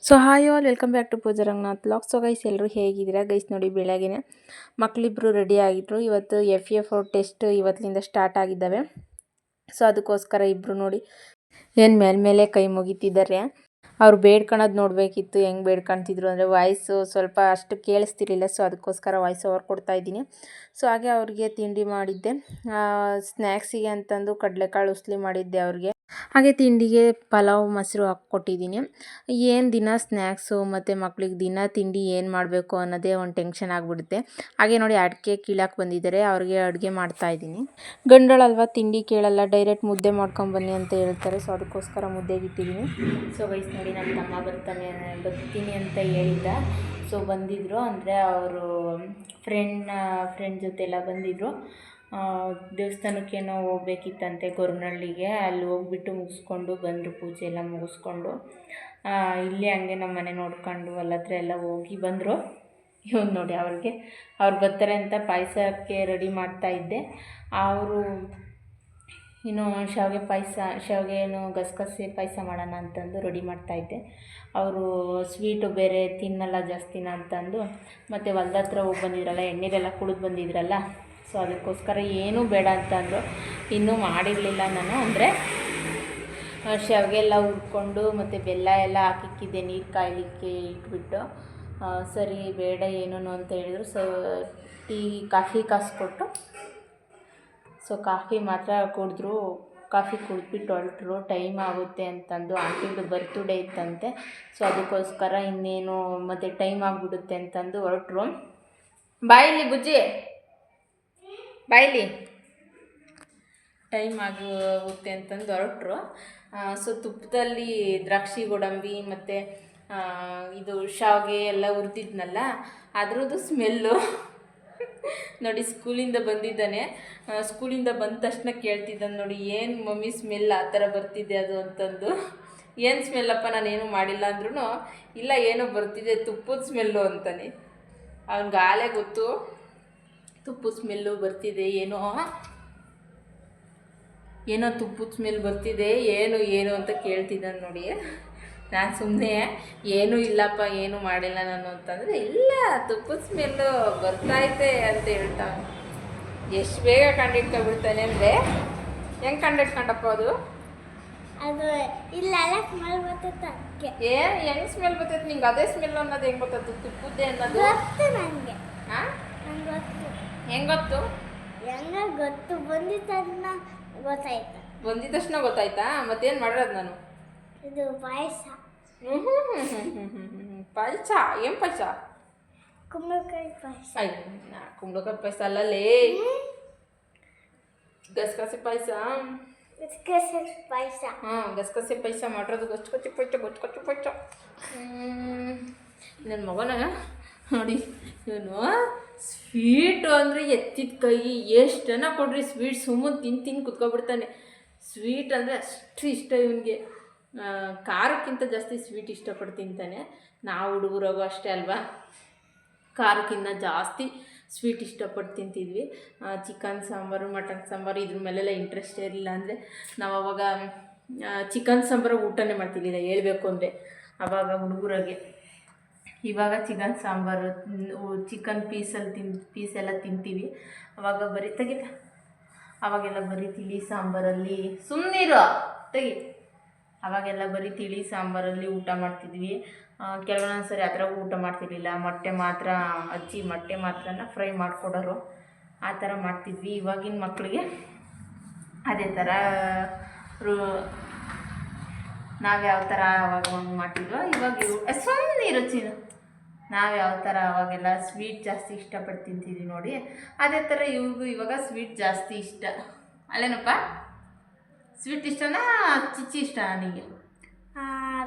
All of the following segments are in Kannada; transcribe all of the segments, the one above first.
So hi all welcome back to Pooja Ranganath vlogs. So guys ಎಲ್ಲರೂ ಹೇಗಿದ್ದೀರಾ ಗೈಸ್? ನೋಡಿ ಬೆಳಗ್ಗೆನೆ ಮಕ್ಕಳಿಬ್ಬರು ರೆಡಿ ಆಗಿದ್ರು. ಇವತ್ತು FA4 ಟೆಸ್ಟ್ ಇವತ್ತಿನಿಂದ ಸ್ಟಾರ್ಟ್ ಆಗಿದ್ದಾವೆ. ಸೊ ಅದಕ್ಕೋಸ್ಕರ ಇಬ್ಬರು ನೋಡಿ ಏನು ಮೇಲೆ ಕೈ ಮುಗಿತಿದ್ದಾರೆ. ಅವ್ರು ಬೇಡ್ಕೊಳೋದು ನೋಡಬೇಕಿತ್ತು, ಹೆಂಗೆ ಬೇಡ್ಕೊಳ್ತಿದ್ರು ಅಂದರೆ ವಾಯ್ಸು ಸ್ವಲ್ಪ ಅಷ್ಟು ಕೇಳಿಸ್ತಿರ್ಲಿಲ್ಲ. ಸೊ ಅದಕ್ಕೋಸ್ಕರ ವಾಯ್ಸ್ ಓವರ್ ಕೊಡ್ತಾ ಇದ್ದೀನಿ. ಸೊ ಹಾಗೆ ಅವ್ರಿಗೆ ತಿಂಡಿ ಮಾಡಿದ್ದೆ, ಸ್ನ್ಯಾಕ್ಸಿಗೆ ಅಂತಂದು ಕಡಲೆಕಾಳು ಉಸ್ಲಿ ಮಾಡಿದ್ದೆ ಅವ್ರಿಗೆ. ಹಾಗೆ ತಿಂಡಿಗೆ ಪಲಾವ್ ಮೊಸರು ಹಾಕ್ಕೊಟ್ಟಿದ್ದೀನಿ. ಏನು ದಿನ ಸ್ನ್ಯಾಕ್ಸು ಮತ್ತು ಮಕ್ಳಿಗೆ ದಿನ ತಿಂಡಿ ಏನು ಮಾಡಬೇಕು ಅನ್ನೋದೇ ಒಂದು ಟೆನ್ಷನ್ ಆಗಿಬಿಡುತ್ತೆ. ಹಾಗೆ ನೋಡಿ ಅಡಿಕೆ ಕೀಳಕ್ಕೆ ಬಂದಿದ್ದಾರೆ, ಅವ್ರಿಗೆ ಅಡುಗೆ ಮಾಡ್ತಾಯಿದ್ದೀನಿ. ಗಂಡಳಲ್ವ ತಿಂಡಿ ಕೇಳಲ್ಲ, ಡೈರೆಕ್ಟ್ ಮುದ್ದೆ ಮಾಡ್ಕೊಂಬನ್ನಿ ಅಂತ ಹೇಳ್ತಾರೆ. ಸೊ ಅದಕ್ಕೋಸ್ಕರ ಮುದ್ದೆಗೆ ಇಟ್ಟಿದ್ದೀನಿ. ಸೊ ವಯಸ್ಸು ನೋಡಿ ನನ್ನ ತಮ್ಮ ಬರ್ತೀನಿ ಅಂತ ಹೇಳಿದ್ದ. ಸೊ ಬಂದಿದ್ದರು, ಅಂದರೆ ಅವರು ಫ್ರೆಂಡ್ ಜೊತೆಲ್ಲ ಬಂದಿದ್ದರು. ದೇವಸ್ಥಾನಕ್ಕೇನೋ ಹೋಗ್ಬೇಕಿತ್ತಂತೆ ಗೊರವನಹಳ್ಳಿಗೆ. ಅಲ್ಲಿ ಹೋಗ್ಬಿಟ್ಟು ಮುಗಿಸ್ಕೊಂಡು ಬಂದರು, ಪೂಜೆ ಎಲ್ಲ ಮುಗಿಸ್ಕೊಂಡು. ಇಲ್ಲಿ ಹಂಗೆ ನಮ್ಮ ಮನೆ ನೋಡ್ಕೊಂಡು ಅಲ್ಲತ್ರ ಎಲ್ಲ ಹೋಗಿ ಬಂದರು. ಇವ್ನು ನೋಡಿ ಅವ್ರು ಬರ್ತಾರೆ ಅಂತ ಪಾಯಸಕ್ಕೆ ರೆಡಿ ಮಾಡ್ತಾಯಿದ್ದೆ. ಅವರು ಇನ್ನು ಶಾವಿಗೆ ಗಸಗಸೆ ಪಾಯಸ ಮಾಡೋಣ ಅಂತಂದು ರೆಡಿ ಮಾಡ್ತಾಯಿದ್ದೆ. ಅವರು ಸ್ವೀಟು ಬೇರೆ ತಿನ್ನಲ್ಲ ಜಾಸ್ತಿನ ಅಂತಂದು, ಮತ್ತು ಹೊಲ್ದ ಹತ್ರ ಹೋಗಿ ಬಂದಿದ್ರಲ್ಲ, ಎಣ್ಣೆರೆಲ್ಲ ಕುಡಿದು ಬಂದಿದ್ರಲ್ಲ. ಸೊ ಅದಕ್ಕೋಸ್ಕರ ಏನೂ ಬೇಡ ಅಂತಂದರು. ಇನ್ನೂ ಮಾಡಿರಲಿಲ್ಲ ನಾನು, ಅಂದರೆ ಶಾವಿಗೆ ಎಲ್ಲ ಹುರ್ಕೊಂಡು ಮತ್ತು ಬೆಲ್ಲ ಎಲ್ಲ ಹಾಕಿಕ್ಕಿದ್ದೆ ನೀರು ಕಾಯಲಿಕ್ಕೆ ಇಟ್ಬಿಟ್ಟು. ಸರಿ ಬೇಡ ಏನೂ ಅಂತ ಹೇಳಿದರು. ಸೊ ಕಾಫಿ ಕಾಸಿಕೊಟ್ಟು ಸೊ ಕಾಫಿ ಮಾತ್ರ ಕುಡಿದ್ರು. ಕಾಫಿ ಕುಡಿದ್ಬಿಟ್ಟು ಹೊರಟರು. ಟೈಮ್ ಆಗುತ್ತೆ ಅಂತಂದು, ಆಂಟಿದು ಬರ್ತ್ಡೇ ಇತ್ತಂತೆ. ಸೊ ಅದಕ್ಕೋಸ್ಕರ ಇನ್ನೇನು ಮತ್ತು ಟೈಮ್ ಆಗಿಬಿಡುತ್ತೆ ಅಂತಂದು ಹೊರಟರು. ಬಾಯಿಲಿ ಬುಜ್ಜಿ, ಬಾಯಿಲಿ, ಟೈಮ್ ಆಗುತ್ತೆ ಅಂತಂದು ಹೊರಟರು. ಸೊ ತುಪ್ಪದಲ್ಲಿ ದ್ರಾಕ್ಷಿ ಗೋಡಂಬಿ ಮತ್ತು ಇದು ಶಾವಿಗೆ ಎಲ್ಲ ಹುರಿದಿದ್ನಲ್ಲ, ಅದ್ರದ್ದು ಸ್ಮೆಲ್ಲು ನೋಡಿ. ಸ್ಕೂಲಿಂದ ಬಂದಿದ್ದಾನೆ, ಸ್ಕೂಲಿಂದ ಬಂದ ತಕ್ಷಣ ಕೇಳ್ತಿದ್ದಾನೆ ನೋಡಿ, ಏನು ಮಮ್ಮಿ ಸ್ಮೆಲ್ ಆ ಥರ ಬರ್ತಿದೆ ಅದು ಅಂತಂದು. ಏನು ಸ್ಮೆಲ್ಲಪ್ಪ, ನಾನೇನು ಮಾಡಿಲ್ಲ ಅಂದ್ರೂ, ಇಲ್ಲ ಏನೋ ಬರ್ತಿದೆ ತುಪ್ಪದ ಸ್ಮೆಲ್ಲು ಅಂತಾನೆ. ಅವ್ನಿಗೆ ಆಲೇ ಗೊತ್ತು ತುಪ್ಪದ ಸ್ಮೆಲ್ಲು ಬರ್ತಿದೆ, ಏನೋ ತುಪ್ಪದ ಸ್ಮೆಲ್ ಬರ್ತಿದೆ, ಏನು ಅಂತ ಕೇಳ್ತಿದ್ದಾನೆ ನೋಡಿ. ನಾನು ಸುಮ್ಮನೆ ಏನೂ ಇಲ್ಲಪ್ಪ, ಏನೂ ಮಾಡಿಲ್ಲ ನಾನು ಅಂತಂದರೆ, ಇಲ್ಲ ತುಪ್ಪದ ಸ್ಮೆಲ್ಲು ಬರ್ತಾಯಿದೆ ಅಂತ ಹೇಳ್ತಾನೆ. ಎಷ್ಟು ಬೇಗ ಕಂಡಿಡ್ಕೊಂಡ್ಬಿಡ್ತಾನೆ ಅಂದರೆ, ಹೆಂಗೆ ಕಂಡಿಡ್ಕೊಂಡಪ್ಪ ಅದು ಇಲ್ಲ ಸ್ಮೆಲ್ ಬರ್ತೈತೆ. ಹೆಂಗೆ ಸ್ಮೆಲ್ ಬರ್ತೈತೆ ನಿಂಗೆ? ಅದೇ ಸ್ಮೆಲ್ ಅನ್ನೋದು ಹೆಂಗೆ ಗೊತ್ತದು ತುಪ್ಪದ್ದೇ ಅನ್ನೋದು? ನನಗೆ ಹೆಂಗೆ ಗೊತ್ತು? ಗೊತ್ತು, ಬಂದಿದ ತಕ್ಷಣ ಗೊತ್ತಾಯ್ತಾ? ಮತ್ತೇನು ಮಾಡಿರೋದು ನಾನು? ಇದು ಪಾಯಸ. ಪಾಯಸ? ಏನು ಪಾಯಸ? ಕುಂಬಳಕಾಯಿ ಪಾಯಸ. ಕುಂಬಳಕಾಯಿ ಪಾಯಸ ಅಲ್ಲಲ್ಲೇ, ಗಸಗಸೆ ಪಾಯಸ. ಗಸಗಸೆ ಪಾಯಸ ಮಾಡಿರೋದು. ಗೊಚ್ಚು ಪಾಯಸ. ನನ್ನ ಮಗನ ನೋಡಿ, ಇವನು ಸ್ವೀಟು ಅಂದರೆ ಎತ್ತಿದ ಕೈ, ಎಷ್ಟು ಜನ ಕೊಡ್ರಿ ಸ್ವೀಟ್ ಸುಮ್ಮನೆ ತಿಂದು ಕುತ್ಕೊಬಿಡ್ತಾನೆ. ಸ್ವೀಟ್ ಅಂದರೆ ಅಷ್ಟು ಇಷ್ಟ ಇವನಿಗೆ. ಖಾರಕ್ಕಿಂತ ಜಾಸ್ತಿ ಸ್ವೀಟ್ ಇಷ್ಟಪಟ್ಟು ತಿಂತಾನೆ. ನಾವು ಹುಡುಗರಾಗೋ ಅಷ್ಟೇ ಅಲ್ವಾ, ಖಾರಕ್ಕಿಂತ ಜಾಸ್ತಿ ಸ್ವೀಟ್ ಇಷ್ಟಪಟ್ಟು ತಿಂತಿದ್ವಿ. ಚಿಕನ್ ಸಾಂಬಾರು, ಮಟನ್ ಸಾಂಬಾರು ಇದ್ರ ಮೇಲೆಲ್ಲ ಇಂಟ್ರೆಸ್ಟ್ ಇರಲಿಲ್ಲ. ಅಂದರೆ ನಾವು ಅವಾಗ ಚಿಕನ್ ಸಾಂಬಾರು ಊಟನೇ ಮಾಡ್ತಿರ್ಲಿಲ್ಲ ಹೇಳ್ಬೇಕು ಅಂದರೆ, ಆವಾಗ ಹುಡುಗರಾಗೆ. ಇವಾಗ ಚಿಕನ್ ಸಾಂಬಾರು, ಚಿಕನ್ ಪೀಸೆಲ್ಲ ತಿಂತೀವಿ. ಅವಾಗೆಲ್ಲ ಬರೀ ತಿಳಿ ಸಾಂಬಾರಲ್ಲಿ ಸುಮ್ಮನಿರೋ ತೆಗಿ. ಅವಾಗೆಲ್ಲ ಬರೀ ತಿಳಿ ಸಾಂಬಾರಲ್ಲಿ ಊಟ ಮಾಡ್ತಿದ್ವಿ. ಕೆಲವೊಂದು ಸರಿ ಆ ಥರ ಊಟ ಮಾಡ್ತಿರ್ಲಿಲ್ಲ. ಮೊಟ್ಟೆ ಮಾತ್ರನ ಫ್ರೈ ಮಾಡಿಕೊಡೋರು, ಆ ಥರ ಮಾಡ್ತಿದ್ವಿ. ಇವಾಗಿನ ಮಕ್ಕಳಿಗೆ ಅದೇ ಥರ ನಾವು ಯಾವ ಥರ ಅವಾಗ ಮಾಡ್ತಿದ್ವೋ ಇವಾಗ ಸುಮ್ಮನೆ ರುಚಿನ ನಾವು ಯಾವ ಥರ ಅವಾಗೆಲ್ಲ ಸ್ವೀಟ್ ಜಾಸ್ತಿ ಇಷ್ಟಪಟ್ಟು ತಿಂತಿದ್ವಿ ನೋಡಿ, ಅದೇ ಥರ ಇವ್ರಿಗೂ ಇವಾಗ ಸ್ವೀಟ್ ಜಾಸ್ತಿ ಇಷ್ಟ. ಅಲ್ಲೇನಪ್ಪ? ಸ್ವೀಟ್ ಇಷ್ಟನಾ ಚಿಚ್ಚಿ ಇಷ್ಟನಾ ನಿಮಗೆ?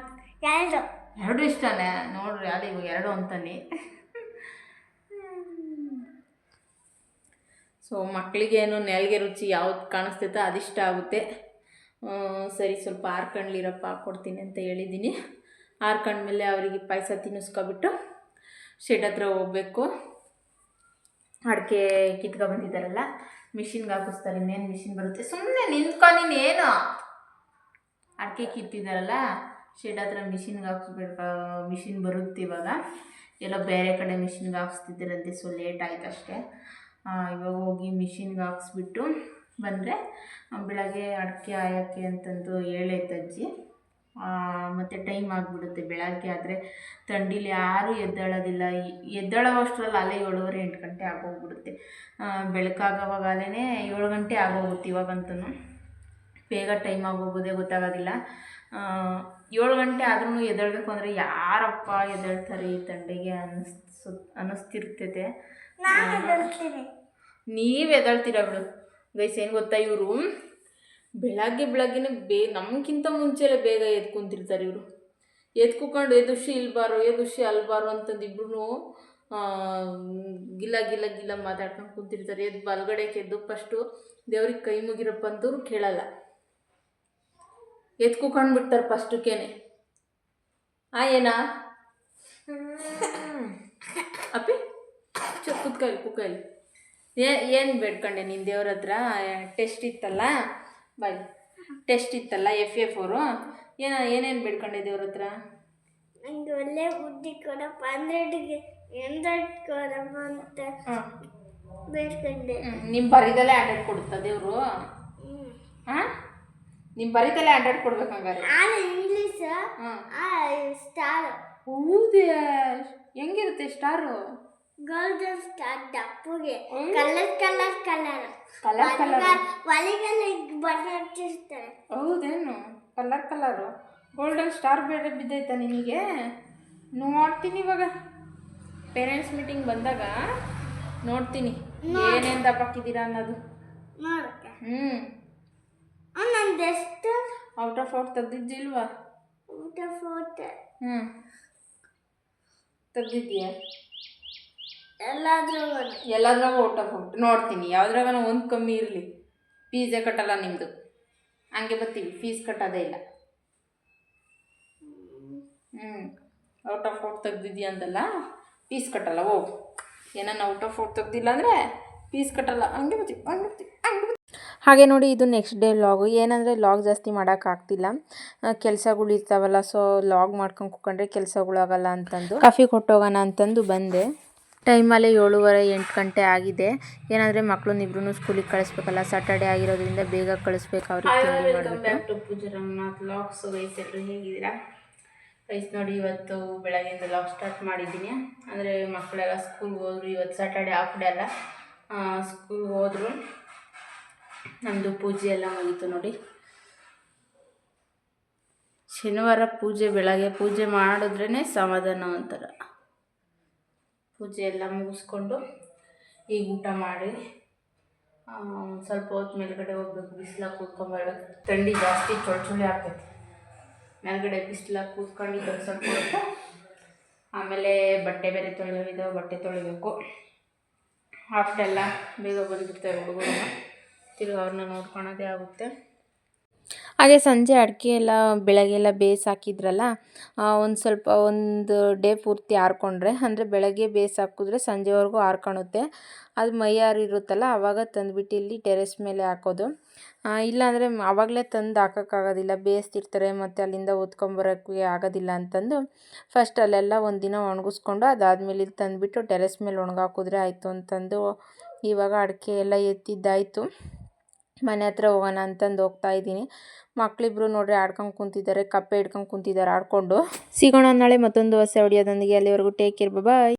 ಎರಡು ಇಷ್ಟನೇ ನೋಡ್ರಿ. ಅದೇ ಇವಾಗ ಎರಡು ಅಂತಾನೆ. ಸೊ ಮಕ್ಕಳಿಗೇನು ನೆಲ್ಗೆ ರುಚಿ ಯಾವ್ದು ಕಾಣಿಸ್ತೈತೋ ಅದಿಷ್ಟ ಆಗುತ್ತೆ. ಸರಿ ಸ್ವಲ್ಪ ಆರ್ಕಂಡ್ಲಿರಪ್ಪ ಹಾಕ್ಕೊಡ್ತೀನಿ ಅಂತ ಹೇಳಿದ್ದೀನಿ. ಆರ್ಕಂಡ್ಮೇಲೆ ಅವರಿಗೆ ಪಾಯಸ ತಿನ್ನಿಸ್ಕೊಬಿಟ್ಟು ಶೆಡ್ ಹತ್ರ ಹೋಗಬೇಕು. ಅಡಿಕೆ ಬಂದಿದ್ದಾರಲ್ಲ, ಮಿಷಿನ್ಗೆ ಹಾಕಿಸ್ತಾರೆ. ಇನ್ನೇನು ಮಿಷಿನ್ ಬರುತ್ತೆ. ಸುಮ್ಮನೆ ನಿಂತ್ಕೊಂಡು ನೀನೇನು ಅಡಿಕೆ ಕಿತ್ತಿದ್ದಾರಲ್ಲ, ಶೆಡ್ ಹತ್ರ ಮಿಷಿನ್ಗೆ ಹಾಕ್ಸ್ಬೇಕು, ಮಿಷಿನ್ ಬರುತ್ತೆ ಇವಾಗ. ಎಲ್ಲ ಬೇರೆ ಕಡೆ ಮಿಷಿನ್ಗೆ ಹಾಕ್ಸ್ತಿದ್ದೀರಂತೆ, ಸೊ ಲೇಟ್ ಆಯ್ತು ಅಷ್ಟೇ. ಇವಾಗ ಹೋಗಿ ಮಿಷಿನ್ಗೆ ಹಾಕ್ಸ್ಬಿಟ್ಟು ಬಂದರೆ ಬೆಳಗ್ಗೆ ಅಡಿಕೆ ಆಯೋಕ್ಕೆ ಅಂತಂದು ಹೇಳೈತೆ ಅಜ್ಜಿ. ಮತ್ತು ಟೈಮ್ ಆಗಿಬಿಡುತ್ತೆ. ಬೆಳಗ್ಗೆ ಆದರೆ ಥಂಡಿಲಿ ಯಾರೂ ಎದ್ದೇಳೋದಿಲ್ಲ. ಎದ್ದೇಳೋವಷ್ಟರಲ್ಲಿ ಅಲ್ಲೇ 7:30 8 ಗಂಟೆ ಆಗೋಗ್ಬಿಡುತ್ತೆ. ಬೆಳಕಾಗೋವಾಗಲೇ 7 ಗಂಟೆ ಆಗೋಗುತ್ತೆ ಇವಾಗಂತೂ. ಬೇಗ ಟೈಮ್ ಆಗೋಗೋದೇ ಗೊತ್ತಾಗೋದಿಲ್ಲ. 7 ಗಂಟೆ ಆದ್ರೂ ಎದ್ದೇಳಬೇಕು ಅಂದರೆ ಯಾರಪ್ಪ ಎದ್ದೇಳ್ತಾರೆ ಈ ಥಂಡಿಗೆ ಅನ್ನಿಸ್ತಿರ್ತೈತೆ. ನೀವು ಎದ್ದೇಳ್ತೀರ ಬಿಡು ಗೈಸ್. ಏನು ಗೊತ್ತಾ, ಇವರು ಬೆಳಗ್ಗೆನೇ ನಮಗಿಂತ ಮುಂಚೆಲೆ ಬೇಗ ಎದ್ಕೊಂತಿರ್ತಾರೆ ಇವರು. ಎದ್ಕೊಂಡು ಎದುಶಿ ಇಲ್ಬಾರೋ ಎದುಶಿ ಅಲ್ಬಾರೋ ಅಂತಂದು ಇಬ್ರು ಗಿಲ್ಲ ಮಾತಾಡ್ಕೊಂಡು ಕುಂತಿರ್ತಾರೆ. ಎದ್ದು ಬಲ್ಗಡೆಗೆ ಎದ್ದು ಫಸ್ಟು ದೇವ್ರಿಗೆ ಕೈ ಮುಗಿರಪ್ಪ ಅಂತವ್ರು ಕೇಳಲ್ಲ, ಎತ್ಕೊಂಡು ಬಿಡ್ತಾರೆ ಫಸ್ಟಕ್ಕೇನೆ. ಏನಾ ಅಪ್ಪಿ ಕುಕ್ಕಲ್ಲಿ ಏನು ಬೇಡ್ಕೊಂಡೆ ನೀನು ದೇವ್ರ ಹತ್ರ? ಟೆಸ್ಟ್ ಇತ್ತಲ್ಲ, ಬಾಯ್ ಟೆಸ್ಟ್ ಇತ್ತಲ್ಲ FF4. ಏನೇನು ಬೇಡ್ಕೊಂಡೆ ದೇವ್ರ ಹತ್ರ? ನಂಗೆ ಒಳ್ಳೆ ಬುದ್ಧಿ ಕೊಡಪ್ಪ, 100ಗೆ 100 ಕೊಡಪ್ಪ ಅಂತ ಬೇಡ್ಕೊಂಡೆ. ನಿಮ್ಮ ಬರಿದಲ್ಲೇ 100 ಕೊಡುತ್ತಾ ದೇವರು? ನಿಮ್ಮ ಬರಿದಲ್ಲೇ 100 ಕೊಡ್ಬೇಕು ಹಂಗಾರೆ. English star. ಹೌದೇ? ಹೆಂಗಿರುತ್ತೆ ಸ್ಟಾರು? ಗೋಲ್ಡನ್ ಸ್ಟಾರ್ ದಪ್ಪಗೆ ಕಲರ್ ಒಳಗೆಲ್ಲ ಬರ್ತಿರ್ತಾರೆ. ಹೌದೇನು? ಕಲರು ಗೋಲ್ಡನ್ ಸ್ಟಾರ್ ಬೇರೆ ಬಿದ್ದೈತಾ ನಿನಗೆ? ನೋಡ್ತೀನಿ ಇವಾಗ ಪೇರೆಂಟ್ಸ್ ಮೀಟಿಂಗ್ ಬಂದಾಗ ನೋಡ್ತೀನಿ ಏನೇನು ದಪ್ಪಕ್ಕಿದ್ದೀರಾ ಅನ್ನೋದು. ನೋಡಕ್ಕೆ ನಂದೆಷ್ಟು ಔಟ್ ಆಫ್ ಔಟ್ ತೆಗ್ದಿದ್ದಿಲ್ವಾ? ತೆಗ್ದಿದ್ದೀಯಾ? ಎಲ್ಲಾದ್ರಾಗ ಔಟ್ ಆಫ್ ಔಟ್ ನೋಡ್ತೀನಿ. ಯಾವ್ದ್ರಾಗ ಒಂದು ಕಮ್ಮಿ ಇರಲಿ. ಫೀಸೇ ಕಟ್ಟಲ್ಲ ನಿಮ್ಮದು, ಹಂಗೆ ಬರ್ತೀವಿ. ಫೀಸ್ ಕಟ್ಟೋದೇ ಇಲ್ಲ. ಔಟ್ ಆಫ್ ಔಟ್ ತೆಗ್ದಿದ್ದೀಯ ಅಂತಲ್ಲ, ಫೀಸ್ ಕಟ್ಟಲ್ಲ. ಹೋಗು. ಏನನ್ನ ಔಟ್ ಆಫ್ ಔಟ್ ತೆಗ್ದಿಲ್ಲ ಅಂದರೆ ಫೀಸ್ ಕಟ್ಟಲ್ಲ. ಹಂಗೆ ಬರ್ತೀವಿ. ಹಾಗೆ ನೋಡಿ, ಇದು ನೆಕ್ಸ್ಟ್ ಡೇ ಲಾಗು. ಏನಂದರೆ ಲಾಗ್ ಜಾಸ್ತಿ ಮಾಡೋಕ್ಕಾಗ್ತಿಲ್ಲ, ಕೆಲಸಗಳು ಇರ್ತಾವಲ್ಲ. ಸೊ ಲಾಗ್ ಮಾಡ್ಕೊಂಡು ಕೂತ್ಕೊಂಡ್ರೆ ಕೆಲಸಗಳಾಗಲ್ಲ ಅಂತಂದು ಕಾಫಿ ಕೊಟ್ಟೋಗೋಣ ಅಂತಂದು ಬಂದೆ. ಟೈಮಲ್ಲೇ 7:30 8 ಗಂಟೆ ಆಗಿದೆ. ಏನಂದರೆ ಮಕ್ಕಳನ್ನಿಬ್ರು ಸ್ಕೂಲಿಗೆ ಕಳಿಸ್ಬೇಕಲ್ಲ, ಸ್ಯಾಟರ್ಡೆ ಆಗಿರೋದ್ರಿಂದ ಬೇಗ ಕಳಿಸ್ಬೇಕು ಅವ್ರಿಗೆ. ಪೂಜಾ ರಂಗನಾಥ್ ಲಾಗ್ಸ್. ಗೈಸ್ ಎಲ್ಲರೂ ಹೇಗಿದ್ದೀರಾ ಗೈಸ್? ನೋಡಿ, ಇವತ್ತು ಬೆಳಗ್ಗೆಯಿಂದ ಲಾಗ್ ಸ್ಟಾರ್ಟ್ ಮಾಡಿದ್ದೀನಿ. ಅಂದರೆ ಮಕ್ಕಳೆಲ್ಲ ಸ್ಕೂಲ್ಗೆ ಹೋದ್ರು. ಇವತ್ತು ಸ್ಯಾಟರ್ಡೆ ಹಾಫ್ ಡೇ ಅಲ್ಲ, ಸ್ಕೂಲ್ಗೆ ಹೋದರು. ನಮ್ಮದು ಪೂಜೆ ಎಲ್ಲ ಮುಗೀತು ನೋಡಿ. ಶನಿವಾರ ಪೂಜೆ, ಬೆಳಗ್ಗೆ ಪೂಜೆ ಮಾಡಿದ್ರೇ ಸಮಾಧಾನ ಒಂಥರ. ಪೂಜೆ ಎಲ್ಲ ಮುಗಿಸ್ಕೊಂಡು ಈಗ ಊಟ ಮಾಡಿ ಸ್ವಲ್ಪ ಹೊತ್ತು ಮೇಲ್ಗಡೆ ಹೋಗ್ಬೇಕು. ಬಿಸಿಲಾಗ ಕೂತ್ಕೊಂಬರ್ಬೇಕು. ಥಂಡಿ ಜಾಸ್ತಿ ಚಳಿ ಆಗ್ತೈತಿ. ಮೇಲ್ಗಡೆ ಬಿಸಿಲಾಗ ಕೂತ್ಕೊಂಡಿದ್ದು ಸ್ವಲ್ಪ ಹೊತ್ತು. ಆಮೇಲೆ ಬಟ್ಟೆ ಬೇರೆ ತೊಳೆಯೋದಿದ್ದಾವೆ, ಬಟ್ಟೆ ತೊಳಿಬೇಕು. ಆಫ್ಟೆಲ್ಲ ಬೇಗ ಬಂದುಬಿಡ್ತಾರೆ ಹುಡುಗರು. ತಿರ್ಗಿ ಅವ್ರನ್ನ ನೋಡ್ಕೊಳೋದೇ ಆಗುತ್ತೆ. ಹಾಗೆ ಸಂಜೆ ಅಡಿಕೆ ಎಲ್ಲ ಬೆಳಗ್ಗೆಲ್ಲ ಬೇಯಿಸಾಕಿದ್ರಲ್ಲ, ಒಂದು ಡೇ ಪೂರ್ತಿ ಆರ್ಕೊಂಡ್ರೆ, ಅಂದರೆ ಬೆಳಗ್ಗೆ ಬೇಯಿಸಾಕಿದ್ರೆ ಸಂಜೆವರೆಗೂ ಆರ್ಕೊಳುತ್ತೆ. ಅದು ಮೈಯಾರಿರುತ್ತಲ್ಲ, ಆವಾಗ ತಂದುಬಿಟ್ಟು ಇಲ್ಲಿ ಟೆರೆಸ್ ಮೇಲೆ ಹಾಕೋದು. ಇಲ್ಲಾಂದರೆ ಆವಾಗಲೇ ತಂದು ಹಾಕೋಕ್ಕಾಗೋದಿಲ್ಲ, ಬೇಯಿಸ್ತಿರ್ತಾರೆ, ಮತ್ತು ಅಲ್ಲಿಂದ ಹೊತ್ಕೊಂಬರೋಕ್ಕೆ ಆಗೋದಿಲ್ಲ ಅಂತಂದು ಫಸ್ಟ್ ಅಲ್ಲೆಲ್ಲ ಒಂದಿನ ಒಣಗಿಸ್ಕೊಂಡು ಅದಾದಮೇಲೆ ಇಲ್ಲಿ ತಂದುಬಿಟ್ಟು ಟೆರೆಸ್ ಮೇಲೆ ಒಣಗಾಕಿದ್ರೆ ಆಯಿತು ಅಂತಂದು ಇವಾಗ ಅಡಿಕೆ ಎಲ್ಲ ಎತ್ತಿದ್ದಾಯಿತು. ಮನೆ ಹತ್ರ ಹೋಗೋಣ ಅಂತಂದು ಹೋಗ್ತಾ ಇದ್ದೀನಿ. ಮಕ್ಕಳಿಬ್ರು ನೋಡ್ರಿ ಆಡ್ಕೊಂಡು ಕುಂತಿದ್ದಾರೆ, ಕಪ್ಪೆ ಹಿಡ್ಕೊಂಡು ಕುಂತಿದ್ದಾರೆ ಆಡ್ಕೊಂಡು. ಸಿಗೋಣ ನಾಳೆ ಮತ್ತೊಂದು ಹೊಸ ವಿಡಿಯೋದೊಂದಿಗೆ. ಅಲ್ಲಿವರೆಗೂ ಟೇಕ್ ಕೇರ್, ಬಾಯ್.